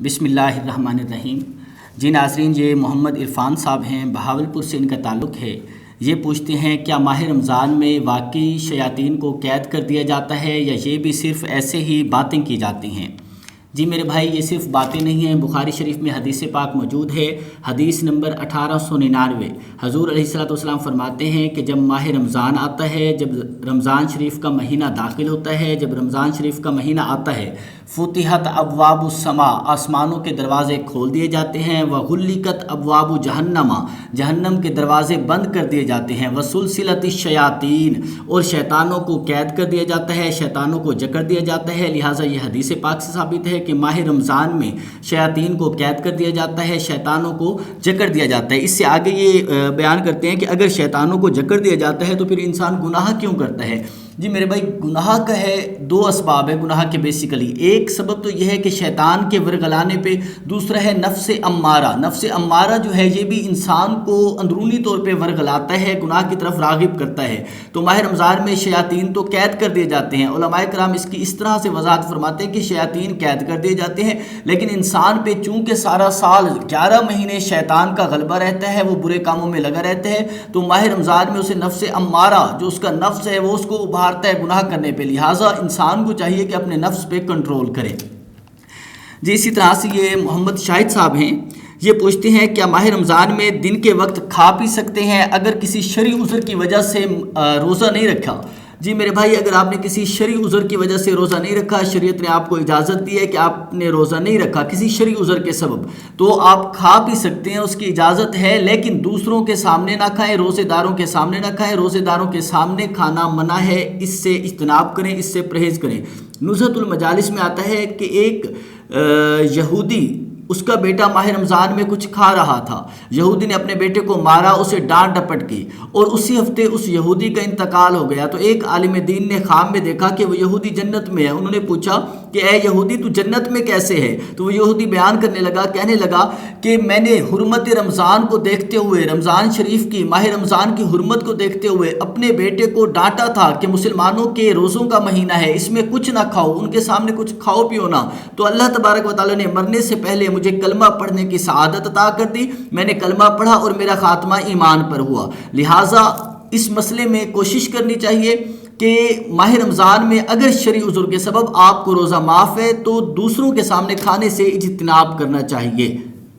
بسم اللہ الرحمن الرحیم۔ جی ناظرین، یہ محمد عرفان صاحب ہیں، بہاولپور سے ان کا تعلق ہے۔ یہ پوچھتے ہیں کیا ماہ رمضان میں واقعی شیاطین کو قید کر دیا جاتا ہے یا یہ بھی صرف ایسے ہی باتیں کی جاتی ہیں؟ جی میرے بھائی، یہ صرف باتیں نہیں ہیں، بخاری شریف میں حدیث پاک موجود ہے، حدیث نمبر 1899۔ حضور علیہ الصلوۃ والسلام فرماتے ہیں کہ جب ماہ رمضان آتا ہے، جب رمضان شریف کا مہینہ داخل ہوتا ہے، جب رمضان شریف کا مہینہ آتا ہے، فتحت ابواب السماء، آسمانوں کے دروازے کھول دیے جاتے ہیں، وغلقت ابواب جہنم، جہنم کے دروازے بند کر دیے جاتے ہیں، وسلسلت الشیاطین، اور شیطانوں کو قید کر دیا جاتا ہے، شیطانوں کو جکڑ دیا جاتا ہے۔ لہٰذا یہ حدیث پاک سے ثابت ہے کہ ماہ رمضان میں شیاطین کو قید کر دیا جاتا ہے، شیطانوں کو جکڑ دیا جاتا ہے۔ اس سے آگے یہ بیان کرتے ہیں کہ اگر شیطانوں کو جکڑ دیا جاتا ہے تو پھر انسان گناہ کیوں کرتا ہے؟ جی میرے بھائی، گناہ کا ہے دو اسباب ہے گناہ کے بیسیکلی۔ ایک سبب تو یہ ہے کہ شیطان کے ورگلانے پہ، دوسرا ہے نفس امارہ۔ نفس امارہ جو ہے یہ بھی انسان کو اندرونی طور پہ ورگلاتا ہے، گناہ کی طرف راغب کرتا ہے۔ تو ماہ رمضان میں شیاطین تو قید کر دیے جاتے ہیں۔ علماء کرام اس کی اس طرح سے وضاحت فرماتے ہیں کہ شیاطین قید کر دیے جاتے ہیں، لیکن انسان پہ چونکہ سارا سال 11 مہینے شیطان کا غلبہ رہتا ہے، وہ برے کاموں میں لگا رہتا ہے، تو ماہ رمضان میں اسے نفس امارہ، جو اس کا نفس ہے، وہ اس کو ابھارتا ہے گناہ کرنے پہ۔ لہٰذا انسان کو چاہیے کہ اپنے نفس پہ کنٹرول کرے۔ جی اسی طرح سے یہ محمد شاہد صاحب ہیں، یہ پوچھتے ہیں کیا ماہ رمضان میں دن کے وقت کھا پی سکتے ہیں اگر کسی شرعی عذر کی وجہ سے روزہ نہیں رکھا؟ جی میرے بھائی، اگر آپ نے کسی شرعی عذر کی وجہ سے روزہ نہیں رکھا، شریعت نے آپ کو اجازت دی ہے کہ آپ نے روزہ نہیں رکھا کسی شرعی عذر کے سبب، تو آپ کھا پی سکتے ہیں، اس کی اجازت ہے، لیکن دوسروں کے سامنے نہ کھائیں، روزے داروں کے سامنے نہ کھائیں۔ روزے داروں کے سامنے کھانا منع ہے، اس سے اجتناب کریں، اس سے پرہیز کریں۔ نزہۃ المجالس میں آتا ہے کہ ایک یہودی، اس کا بیٹا ماہ رمضان میں کچھ کھا رہا تھا، یہودی نے اپنے بیٹے کو مارا، اسے ڈانٹ ڈپٹ کی، اور اسی ہفتے اس یہودی کا انتقال ہو گیا۔ تو ایک عالم دین نے خواب میں دیکھا کہ وہ یہودی جنت میں ہے۔ انہوں نے پوچھا کہ اے یہودی، تو جنت میں کیسے ہے؟ تو وہ یہودی بیان کرنے لگا، کہنے لگا کہ میں نے حرمت رمضان کو دیکھتے ہوئے، رمضان شریف کی، ماہ رمضان کی حرمت کو دیکھتے ہوئے اپنے بیٹے کو ڈانٹا تھا کہ مسلمانوں کے روزوں کا مہینہ ہے، اس میں کچھ نہ کھاؤ، ان کے سامنے کچھ کھاؤ پیو نہ۔ تو اللہ تبارک و تعالیٰ نے مرنے سے پہلے مجھے کلمہ پڑھنے کی سعادت عطا کر دی، میں نے کلمہ پڑھا اور میرا خاتمہ ایمان پر ہوا۔ لہٰذا اس مسئلے میں کوشش کرنی چاہیے کہ ماہ رمضان میں اگر شرعی عذر کے سبب آپ کو روزہ معاف ہے تو دوسروں کے سامنے کھانے سے اجتناب کرنا چاہیے۔